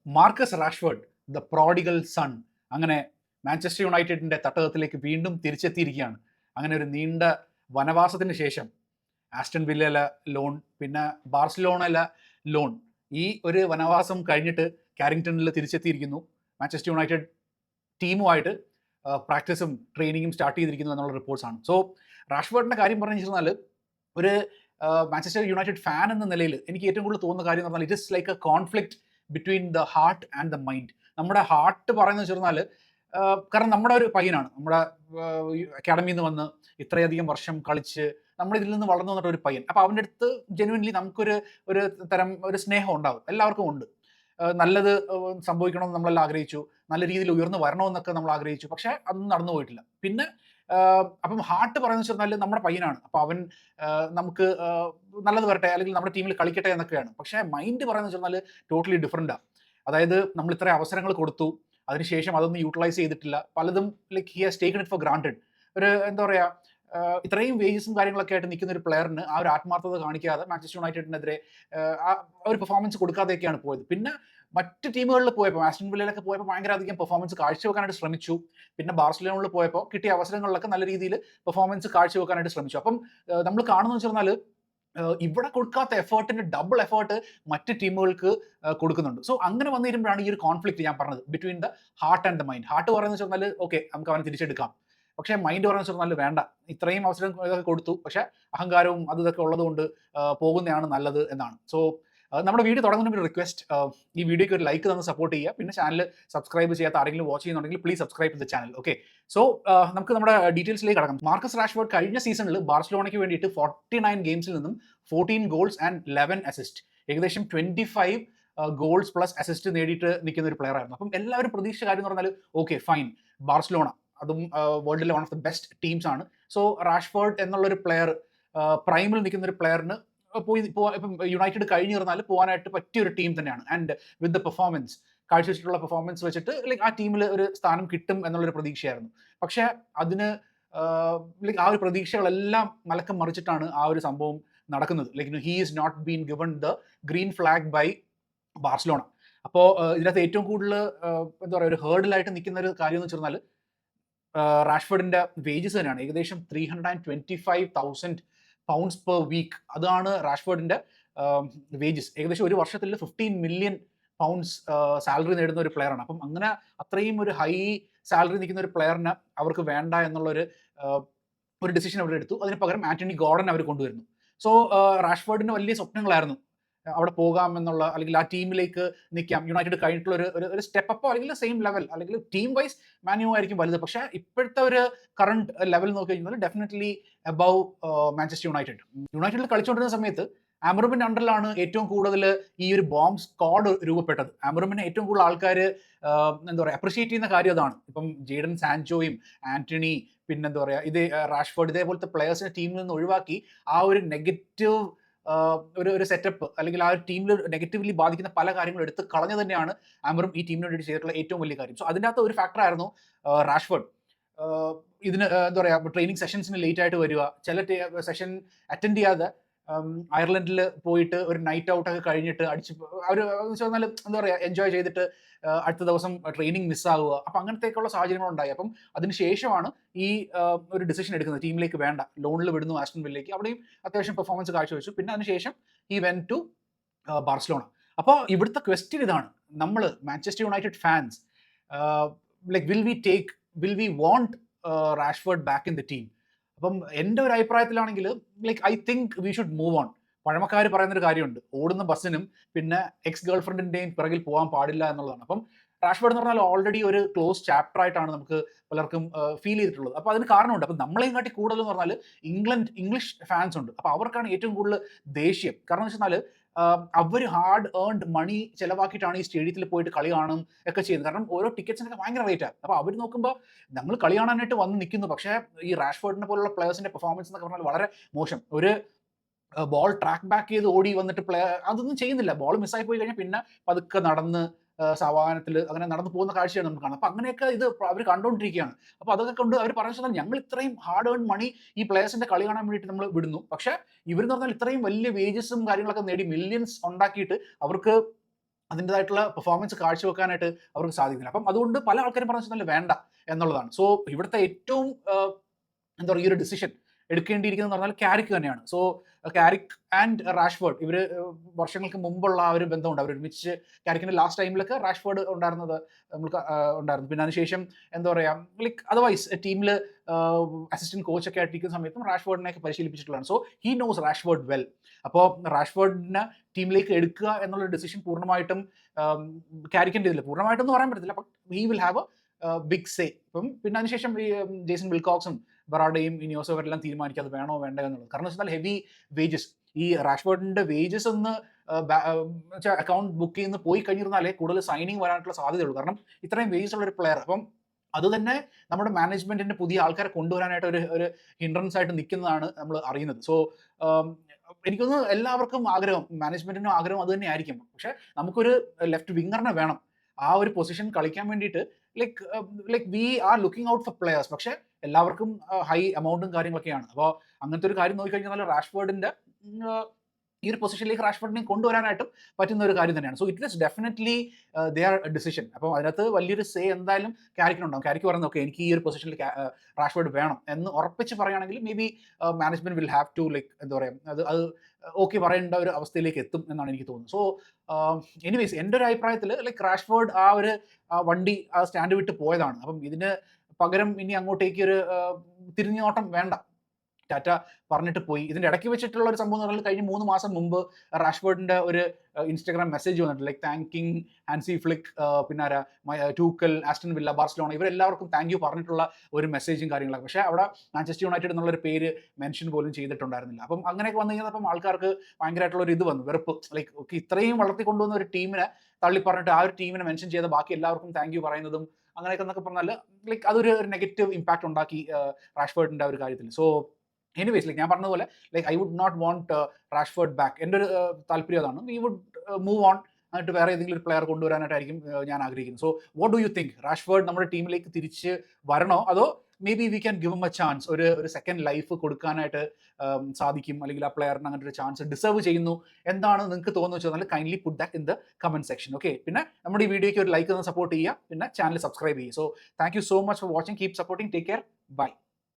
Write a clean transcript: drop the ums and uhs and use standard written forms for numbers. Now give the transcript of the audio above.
Marcus Rashford the prodigal son അങ്ങനെ Manchester യുണൈറ്റഡിന്റെ തട്ടകത്തിലേക്ക് വീണ്ടും തിരിച്ചെത്തിയിരിക്കുകയാണ്. അങ്ങനെ ഒരു നീണ്ട വനവാസത്തിന് ശേഷം ആസ്റ്റൺ വില്ലയിലെ ലോൺ, പിന്നെ ബാർസലോണയിലെ ലോൺ, ഈ ഒരു വനവാസം കഴിഞ്ഞിട്ട് കാരിങ്ടണിൽ തിരിച്ചെത്തിയിരിക്കുന്നു. മാഞ്ചസ്റ്റർ യുണൈറ്റഡ് ടീമുമായിട്ട് പ്രാക്ടീസും ട്രെയിനിങ്ങും സ്റ്റാർട്ട് ചെയ്തിരിക്കുന്നു എന്നുള്ള റിപ്പോർട്ട്സാണ്. സോ റാഷ്ഫോർഡിന്റെ കാര്യം പറഞ്ഞു വെച്ചാൽ, ഒരു മാഞ്ചസ്റ്റർ യുണൈറ്റഡ് ഫാൻ എന്ന നിലയിൽ എനിക്ക് ഏറ്റവും കൂടുതൽ തോന്നുന്ന കാര്യം എന്ന് പറഞ്ഞാൽ it is like A conflict between the heart and the mind. നമ്മുടെ ഹാർട്ട് പറയുന്നത് വെച്ചാൽ, കാരണം നമ്മുടെ ഒരു പയ്യനാണ്, നമ്മുടെ അക്കാഡമിയിൽ നിന്ന് വന്ന് ഇത്രയധികം വർഷം കളിച്ച് നമ്മൾ ഇതിൽ നിന്ന് വളർന്നു വന്നിട്ട് ഒരു പയ്യൻ. അപ്പോൾ അവൻ്റെ അടുത്ത് ജെനുവിൻലി നമുക്കൊരു ഒരു തരം ഒരു സ്നേഹം ഉണ്ടാവും, എല്ലാവർക്കും ഉണ്ട്. നല്ലത് സംഭവിക്കണമെന്ന് നമ്മളെല്ലാം ആഗ്രഹിച്ചു, നല്ല രീതിയിൽ ഉയർന്നു വരണമെന്നൊക്കെ നമ്മൾ ആഗ്രഹിച്ചു, പക്ഷേ അതൊന്നും നടന്നു പോയിട്ടില്ല. പിന്നെ അപ്പം ഹാർട്ട് പറയുന്നത് വെച്ചാൽ നമ്മുടെ പയ്യനാണ്, അപ്പോൾ അവൻ നമുക്ക് നല്ലത് വരട്ടെ, അല്ലെങ്കിൽ നമ്മുടെ ടീമിൽ കളിക്കട്ടെ എന്നൊക്കെയാണ്. പക്ഷേ മൈൻഡ് പറയുന്നത് വെച്ചാൽ ടോട്ടലി ഡിഫറെൻറ്റാണ്. അതായത് നമ്മൾ ഇത്ര അവസരങ്ങൾ കൊടുത്തു, അതിനുശേഷം അതൊന്നും യൂട്ടിലൈസ് ചെയ്തിട്ടില്ല, പലതും like he has taken it for granted. ഒരു എന്താ പറയുക, ഇത്രയും വേജസും കാര്യങ്ങളൊക്കെ ആയിട്ട് നിൽക്കുന്ന ഒരു പ്ലെയറിന് ആ ഒരു ആത്മാർത്ഥത കാണിക്കാതെ മാഞ്ചസ്റ്റർ യുണൈറ്റഡിനെതിരെ ആ ഒരു പെർഫോമൻസ് കൊടുക്കാതെയൊക്കെയാണ് പോയത്. പിന്നെ മറ്റ് ടീമുകളിൽ പോയപ്പോൾ, ആസ്റ്റൺ വില്ലയിലൊക്കെ പോയപ്പോൾ ഭയങ്കര അധികം പെർഫോമൻസ് കാഴ്ചവെക്കാനായിട്ട് ശ്രമിച്ചു. പിന്നെ ബാർസലോണയിൽ പോയപ്പോൾ കിട്ടിയ അവസരങ്ങളിലൊക്കെ നല്ല രീതിയിൽ പെർഫോമൻസ് കാഴ്ചവെക്കാനായിട്ട് ശ്രമിച്ചു. അപ്പം നമ്മൾ കാണുന്നത് വെച്ച് പറഞ്ഞാൽ ഇവിടെ കൊടുക്കാത്ത എഫേർട്ടിന്റെ ഡബിൾ എഫേർട്ട് മറ്റ് ടീമുകൾക്ക് കൊടുക്കുന്നുണ്ട്. സോ അങ്ങനെ വന്നു കഴിയുമ്പോഴാണ് ഈ ഒരു കോൺഫ്ലിക്റ്റ് ഞാൻ പറഞ്ഞത്, between the heart and the mind. Heart പറയുന്നത് വെച്ചാൽ ഓക്കെ, നമുക്ക് അവനെ തിരിച്ചെടുക്കാം, പക്ഷേ മൈൻഡ് പറയുന്നത് വെച്ചാൽ വേണ്ട, ഇത്രയും അവസരം ഇതൊക്കെ കൊടുത്തു, പക്ഷേ അഹങ്കാരവും അത് ഇതൊക്കെ ഉള്ളതുകൊണ്ട് പോകുന്നതാണ് നല്ലത് എന്നാണ്. സോ നമ്മുടെ വീഡിയോ തുടങ്ങുന്ന ഒരു റിക്വസ്റ്റ്, ഈ വീഡിയോക്ക് ഒരു ലൈക്ക് തന്ന് സപ്പോർട്ട് ചെയ്യുക. പിന്നെ ചാനൽ സബ്സ്ക്രൈബ് ചെയ്യാത്ത ആരെങ്കിലും വാച്ച് ചെയ്യുന്നുണ്ടെങ്കിൽ please subscribe the channel. Okay, so നമുക്ക് നമ്മുടെ ഡീറ്റെയിൽസിലേക്ക് കടക്കാം. മാർക്കസ് റാഷ്ഫോർഡ് കഴിഞ്ഞ സീസണിൽ ബാർസലോണയ്ക്ക് വേണ്ടിയിട്ട് 49 ഗെയിംസിൽ നിന്നും 14 ഗോൾസ് ആൻഡ് 11 അസിസ്റ്റ്, ഏകദേശം 25 ഗോൾസ് പ്ലസ് അസിസ്റ്റ് നേടിയിട്ട് നിൽക്കുന്ന ഒരു പ്ലെയർ ആയിരുന്നു. അപ്പം എല്ലാവരും പ്രതീക്ഷ കാര്യം എന്ന് പറഞ്ഞാൽ ഓക്കെ ഫൈൻ, ബാർസലോണ അതും വേൾഡിലെ one of the best teams ആണ്. സോ റാഷ്ഫോർഡ് എന്നുള്ളൊരു പ്ലെയർ, പ്രൈമിൽ നിൽക്കുന്ന ഒരു പ്ലെയറിന് ഇപ്പം യുണൈറ്റഡ് കഴിഞ്ഞു പറഞ്ഞാൽ പോകാനായിട്ട് പറ്റിയ ഒരു ടീം തന്നെയാണ്. ആൻഡ് വിത്ത് ദ പെർഫോമൻസ്, കാഴ്ചവെച്ചിട്ടുള്ള പെർഫോമൻസ് വെച്ചിട്ട് ലൈക്ക് ആ ടീമിൽ ഒരു സ്ഥാനം കിട്ടും എന്നുള്ളൊരു പ്രതീക്ഷയായിരുന്നു. പക്ഷേ അതിന് ലൈക്ക് ആ ഒരു പ്രതീക്ഷകളെല്ലാം മലക്കം മറിച്ചിട്ടാണ് ആ ഒരു സംഭവം നടക്കുന്നത്. Like he is not been given the green flag by Barcelona. അപ്പോൾ ഇതിനകത്ത് ഏറ്റവും കൂടുതൽ എന്താ പറയുക, ഒരു ഹേർഡിലായിട്ട് നിൽക്കുന്ന ഒരു കാര്യം എന്ന് വെച്ചാൽ റാഷ്ഫോർഡിന്റെ വേജസ് തന്നെയാണ്. ഏകദേശം 325,000 പൗണ്ട്സ് പെർ വീക്ക്, അതാണ് റാഷ്ഫോർഡിന്റെ വേജസ്. ഏകദേശം ഒരു വർഷത്തിൽ 15 മില്യൺ പൗണ്ട്സ് സാലറി നേടുന്ന ഒരു പ്ലെയറാണ്. അപ്പം അങ്ങനെ അത്രയും ഒരു ഹൈ സാലറി നിൽക്കുന്ന ഒരു പ്ലെയറിന് അവർക്ക് വേണ്ട എന്നുള്ളൊരു ഒരു ഡിസിഷൻ അവർ എടുത്തു. അതിന് പകരം ആന്റണി ഗോർഡൻ അവർ കൊണ്ടുവരുന്നു. സോ റാഷ്ഫോർഡിന് വലിയ സ്വപ്നങ്ങളായിരുന്നു അവിടെ പോകാം എന്നുള്ള, അല്ലെങ്കിൽ ആ ടീമിലേക്ക് നിൽക്കാം. യുണൈറ്റഡ് കഴിഞ്ഞിട്ടുള്ള ഒരു സ്റ്റെപ്പ് അപ്പോ അല്ലെങ്കിൽ സെയിം ലെവൽ, അല്ലെങ്കിൽ ടീം വൈസ് മാന്യു ആയിരിക്കും വലുത്. പക്ഷേ ഇപ്പോഴത്തെ ഒരു കറണ്ട് ലെവൽ നോക്കി കഴിഞ്ഞാൽ ഡെഫിനറ്റ്ലി അബവ് മാഞ്ചസ്റ്റർ യുണൈറ്റഡ്. യുണൈറ്റഡിൽ കളിച്ചുകൊണ്ടിരുന്ന സമയത്ത് ആമറുമിന്റെ അണ്ടറിലാണ് ഏറ്റവും കൂടുതൽ ഈ ഒരു ബോംബ് സ്ക്വാഡ് രൂപപ്പെട്ടത്. ആമറുമിനെ ഏറ്റവും കൂടുതൽ ആൾക്കാർ എന്താ പറയുക അപ്രിഷിയേറ്റ് ചെയ്യുന്ന കാര്യം അതാണ്. ഇപ്പം ജെയ്ഡൻ സാൻചോയും ആന്റണി, പിന്നെന്താ പറയുക, ഇത് റാഷ്ഫോർഡ്, ഇതേപോലത്തെ പ്ലെയേഴ്സിനെ ടീമിൽ നിന്ന് ഒഴിവാക്കി ആ ഒരു നെഗറ്റീവ് ഒരു സെറ്റപ്പ്, അല്ലെങ്കിൽ ആ ഒരു ടീമിൽ നെഗറ്റീവ്ലി ബാധിക്കുന്ന പല കാര്യങ്ങളും എടുത്ത് കളഞ്ഞു തന്നെയാണ് ആമറും ഈ ടീമിന് വേണ്ടി ചെയ്തിട്ടുള്ള ഏറ്റവും വലിയ കാര്യം. സോ അതിനകത്ത് ഒരു ഫാക്ടറായിരുന്നു റാഷ്ഫോർഡ്. ഇതിന് എന്താ പറയുക, ട്രെയിനിങ് സെഷൻസിന് ലേറ്റ് ആയിട്ട് വരിക, ചില സെഷൻ അറ്റൻഡ് ചെയ്യാതെ അയർലൻഡിൽ പോയിട്ട് ഒരു നൈറ്റ് ഔട്ട് ഒക്കെ കഴിഞ്ഞിട്ട് അടിച്ച് അവർ എന്നാൽ എന്താ പറയുക എൻജോയ് ചെയ്തിട്ട് അടുത്ത ദിവസം ട്രെയിനിങ് മിസ്സാവുക. അപ്പം അങ്ങനത്തേക്കുള്ള സാഹചര്യങ്ങളുണ്ടായി. അപ്പം അതിനുശേഷമാണ് ഈ ഒരു ഡിസിഷൻ എടുക്കുന്നത്, ടീമിലേക്ക് വേണ്ട, ലോണിൽ വിടുന്നു ആസ്റ്റൺ വില്ലയ്ക്ക്. അവിടെയും അത്യാവശ്യം പെർഫോമൻസ് കാഴ്ചവെച്ചു. പിന്നെ അതിനുശേഷം ഈ വെൻ ടു ബാർസലോണ. അപ്പോൾ ഇവിടുത്തെ ക്വസ്റ്റ്യൻ ഇതാണ്, നമ്മൾ Manchester United fans like will we want Rashford back in the team? അപ്പം എൻ്റെ ഒരു അഭിപ്രായത്തിലാണെങ്കിൽ like I think we should move on. പഴമക്കാർ പറയുന്നൊരു കാര്യമുണ്ട്, ഓടുന്ന ബസ്സിനും പിന്നെ എക്സ് ഗേൾ ഫ്രണ്ടിൻ്റെയും പിറകിൽ പോകാൻ പാടില്ല എന്നുള്ളതാണ്. അപ്പം റാഷ്ഫോർഡ് എന്ന് പറഞ്ഞാൽ ഓൾറെഡി ഒരു ക്ലോസ് ചാപ്റ്റർ ആയിട്ടാണ് നമുക്ക് പലർക്കും ഫീൽ ചെയ്തിട്ടുള്ളത്. അപ്പോൾ അതിന് കാരണമുണ്ട്. അപ്പം നമ്മളെയും കാട്ടി കൂടുതൽ എന്ന് പറഞ്ഞാൽ ഇംഗ്ലീഷ് ഫാൻസ് ഉണ്ട്. അപ്പോൾ അവർക്കാണ് ഏറ്റവും കൂടുതൽ ദേഷ്യം. കാരണം എന്ന് വെച്ചാൽ അവർ ഹാർഡ് ഏൺഡ് മണി ചിലവാക്കിയിട്ടാണ് ഈ സ്റ്റേഡിയത്തിൽ പോയിട്ട് കളി കാണും ഒക്കെ ചെയ്യുന്നത്. കാരണം ഓരോ ടിക്കറ്റ്സിനൊക്കെ ഭയങ്കര റേറ്റാണ്. അപ്പോൾ അവർ നോക്കുമ്പോൾ ഞങ്ങൾ കളി കാണാനായിട്ട് വന്ന് നിൽക്കുന്നു, പക്ഷേ ഈ റാഷ്ഫോർഡിനെ പോലുള്ള പ്ലെയേഴ്സിന്റെ പെർഫോമൻസ് എന്നൊക്കെ പറഞ്ഞാൽ വളരെ മോശം. ഒരു ബോൾ ട്രാക്ക് ബാക്ക് ചെയ്ത് ഓടി വന്നിട്ട് അതൊന്നും ചെയ്യുന്നില്ല. ബോൾ മിസ്സായി പോയി കഴിഞ്ഞാൽ പിന്നെ പതുക്കെ നടന്ന് സവാഹനത്തിൽ അങ്ങനെ നടന്നു പോകുന്ന കാഴ്ചയാണ് നമുക്ക് കാണുന്നത്. അപ്പം അങ്ങനെയൊക്കെ ഇത് അവർ കണ്ടുകൊണ്ടിരിക്കുകയാണ്. അപ്പോൾ അതൊക്കെ കൊണ്ട് അവർ പറഞ്ഞു, ഞങ്ങൾ ഇത്രയും ഹാർഡ് ഏൺ മണി ഈ പ്ലേയേഴ്സിന്റെ കളി കാണാൻ വേണ്ടിയിട്ട് നമ്മൾ വിടുന്നു, പക്ഷേ ഇവരെന്ന് പറഞ്ഞാൽ ഇത്രയും വലിയ വേജസും കാര്യങ്ങളൊക്കെ നേടി മില്യൺസ് ഉണ്ടാക്കിയിട്ട് അവർക്ക് അതിൻ്റെതായിട്ടുള്ള പെർഫോമൻസ് കാഴ്ചവെക്കാനായിട്ട് അവർക്ക് സാധിക്കുന്നില്ല. അപ്പം അതുകൊണ്ട് പല ആൾക്കാരും പറഞ്ഞു വെച്ചാൽ വേണ്ട എന്നുള്ളതാണ്. സോ ഇവിടുത്തെ ഏറ്റവും എന്താ പറയുക, ഈ ഒരു ഡിസിഷൻ എടുക്കേണ്ടിയിരിക്കുന്നത് പറഞ്ഞാൽ കാരിക്ക് തന്നെയാണ്. സോ കാരിക്ക് ആൻഡ് റാഷ്ഫോർഡ് ഇവർ വർഷങ്ങൾക്ക് മുമ്പുള്ള ആ ഒരു ബന്ധമുണ്ട്. അവർ ഒരുമിച്ച് കാരിക്കിന്റെ ലാസ്റ്റ് ടൈമിലൊക്കെ റാഷ്ഫോർഡ് ഉണ്ടായിരുന്നത് നമുക്ക് ഉണ്ടായിരുന്നു. പിന്നെ അതിനുശേഷം എന്താ പറയുക, ലൈക്ക് അതർവൈസ് ടീമിൽ അസിസ്റ്റന്റ് കോച്ചൊക്കെ ആയിട്ടിരിക്കുന്ന സമയത്തും റാഷ്ഫോർഡിനെയൊക്കെ പരിശീലിപ്പിച്ചിട്ടുള്ളതാണ്. So he knows Rashford well. അപ്പോൾ റാഷ്ഫോർഡിനെ ടീമിലേക്ക് എടുക്കുക എന്നുള്ള ഡിസിഷൻ പൂർണ്ണമായിട്ടും കാരിക്കിൻ്റെ ഇതിൽ പൂർണ്ണമായിട്ടൊന്നും പറയാൻ പറ്റത്തില്ല. But he will have a big say. ഇപ്പം പിന്നെ അതിനുശേഷം ഈ ജേസൺ വിൽകോക്സും ബറാഡയും ഇനിയോസും അവരെല്ലാം തീരുമാനിക്കുക അത് വേണോ വേണ്ടോ എന്നുള്ളത്. കാരണം വെച്ചാൽ ഹെവി വേജസ്, ഈ റാഷ്ഫോർഡിന്റെ വേജസ് ഒന്ന് അക്കൗണ്ട് ബുക്ക് ചെയ്യുന്ന പോയി കഴിഞ്ഞിരുന്നാലേ കൂടുതൽ സൈനിങ് വരാനുള്ള സാധ്യതയുള്ളൂ. കാരണം ഇത്രയും വേജസ് ഉള്ള ഒരു പ്ലെയർ. അപ്പം അത് തന്നെ നമ്മുടെ മാനേജ്മെന്റിന്റെ പുതിയ ആൾക്കാരെ കൊണ്ടുവരാനായിട്ട് ഒരു ഹിൻഡ്രൻസ് ആയിട്ട് നിൽക്കുന്നതാണ് നമ്മൾ അറിയുന്നത്. സോ എനിക്കൊന്ന് എല്ലാവർക്കും ആഗ്രഹം, മാനേജ്മെന്റിനും ആഗ്രഹം അത് തന്നെ ആയിരിക്കും. പക്ഷെ നമുക്കൊരു ലെഫ്റ്റ് വിങ്ങറിനെ വേണം ആ ഒരു പൊസിഷൻ കളിക്കാൻ വേണ്ടിയിട്ട്. Like we are looking out for players. പക്ഷെ എല്ലാവർക്കും ഹൈ എമൗണ്ടും കാര്യങ്ങളൊക്കെയാണ്. അപ്പോൾ അങ്ങനത്തെ ഒരു കാര്യം നോക്കിക്കഴിഞ്ഞാൽ റാഷ്ഫോർഡിന്റെ ഈ ഒരു പൊസിഷനിലേക്ക് റാഷ്ഫോർഡിനെ കൊണ്ടുവരാനായിട്ടും പറ്റുന്ന ഒരു കാര്യം തന്നെയാണ്. So it is definitely their decision. അപ്പോൾ അതിനകത്ത് വലിയൊരു സേ എന്തായാലും കാരിക്കിനുണ്ടാവും. കാരിക്ക് പറയുന്നത് ഓക്കെ എനിക്ക് ഈ ഒരു പൊസിഷനിൽ റാഷ്ഫോർഡ് വേണം എന്ന് ഉറപ്പിച്ച് പറയുകയാണെങ്കിൽ maybe management will have to like എന്താ പറയുക അത് ഓക്കെ പറയേണ്ട ഒരു അവസ്ഥയിലേക്ക് എത്തും എന്നാണ് എനിക്ക് തോന്നുന്നത്. സോ എനിവേസ് എൻ്റെ ഒരു അഭിപ്രായത്തിൽ ലൈക്ക് റാഷ്ഫോർഡ് ആ ഒരു വണ്ടി ആ സ്റ്റാൻഡ് വിട്ട് പോയതാണ്. അപ്പം ഇതിന് പകരം ഇനി അങ്ങോട്ടേക്ക് ഒരു തിരിഞ്ഞോട്ടം വേണ്ട. ടാറ്റ പറഞ്ഞിട്ട് പോയി. ഇതിന്റെ ഇടയ്ക്ക് വെച്ചിട്ടുള്ള ഒരു സംഭവം എന്ന് പറഞ്ഞാൽ കഴിഞ്ഞ 3 മാസം മുമ്പ് റാഷ്ഫോർഡിന്റെ ഒരു ഇൻസ്റ്റാഗ്രാം മെസ്സേജ് വന്നിട്ട് ലൈക്ക് താങ്കിങ് ഹാൻസി ഫ്ലിക്ക്, പിന്നെ ടൂക്കൽ, ആസ്റ്റൺ വില്ല, ബാർസലോണ ഇവരെല്ലാവർക്കും താങ്ക് യു പറഞ്ഞിട്ടുള്ള ഒരു മെസ്സേജും കാര്യങ്ങളൊക്കെ. പക്ഷേ അവിടെ മാഞ്ചസ്റ്റർ യുണൈറ്റഡ് എന്നുള്ളൊരു പേര് മെൻഷൻ പോലും ചെയ്തിട്ടുണ്ടായിരുന്നില്ല. അപ്പം അങ്ങനെയൊക്കെ വന്നു കഴിഞ്ഞപ്പം ആൾക്കാർക്ക് ഭയങ്കരമായിട്ടുള്ള ഒരു ഇത് വന്നു, വെറുപ്പ്. ലൈക്ക് ഓക്കെ ഇത്രയും വളർത്തിക്കൊണ്ടുവന്ന ഒരു ടീമിനെ തള്ളി പറഞ്ഞിട്ട് ആ ഒരു ടീമിനെ മെൻഷൻ ചെയ്ത ബാക്കി എല്ലാവർക്കും താങ്ക് യു പറയുന്നതും അങ്ങനെയൊക്കെ എന്നൊക്കെ പറഞ്ഞാൽ ലൈക്ക് അതൊരു നെഗറ്റീവ് ഇമ്പാക്ട് ഉണ്ടാക്കി റാഷ്ഫോർഡിന്റെ ഒരു കാര്യത്തിൽ. സോ എനിവേസ് ലൈക്ക് ഞാൻ പറഞ്ഞതുപോലെ like I would not want Rashford back. എൻ്റെ ഒരു താല്പര്യം അതാണ്. വി വുഡ് മൂവ് ഓൺ എന്നിട്ട് വേറെ ഏതെങ്കിലും ഒരു പ്ലെയർ കൊണ്ടുവരാനായിട്ടായിരിക്കും ഞാൻ ആഗ്രഹിക്കുന്നത്. So what do you think? Rashford നമ്മുടെ ടീമിലേക്ക് തിരിച്ച് വരണോ അതോ may be we can give A chance, ഒരു സെക്കൻഡ് ലൈഫ് കൊടുക്കാനായിട്ട് സാധിക്കും, അല്ലെങ്കിൽ ആ പ്ലെയറിന് അങ്ങനത്തെ ഒരു ചാൻസ് ഡിസേർവ് ചെയ്യുന്നു എന്താണ് നിങ്ങൾക്ക് തോന്നുന്നു വെച്ചാൽ kindly put that in the comment section. Okay, പിന്നെ നമ്മുടെ ഈ വീഡിയോയ്ക്ക് ഒരു ലൈക്ക് ഒന്ന് സപ്പോർട്ട് ചെയ്യുക, പിന്നെ ചാനൽ സബ്സ്ക്രൈബ് ചെയ്യുക. So thank you so much for watching. Keep supporting. Take care. By.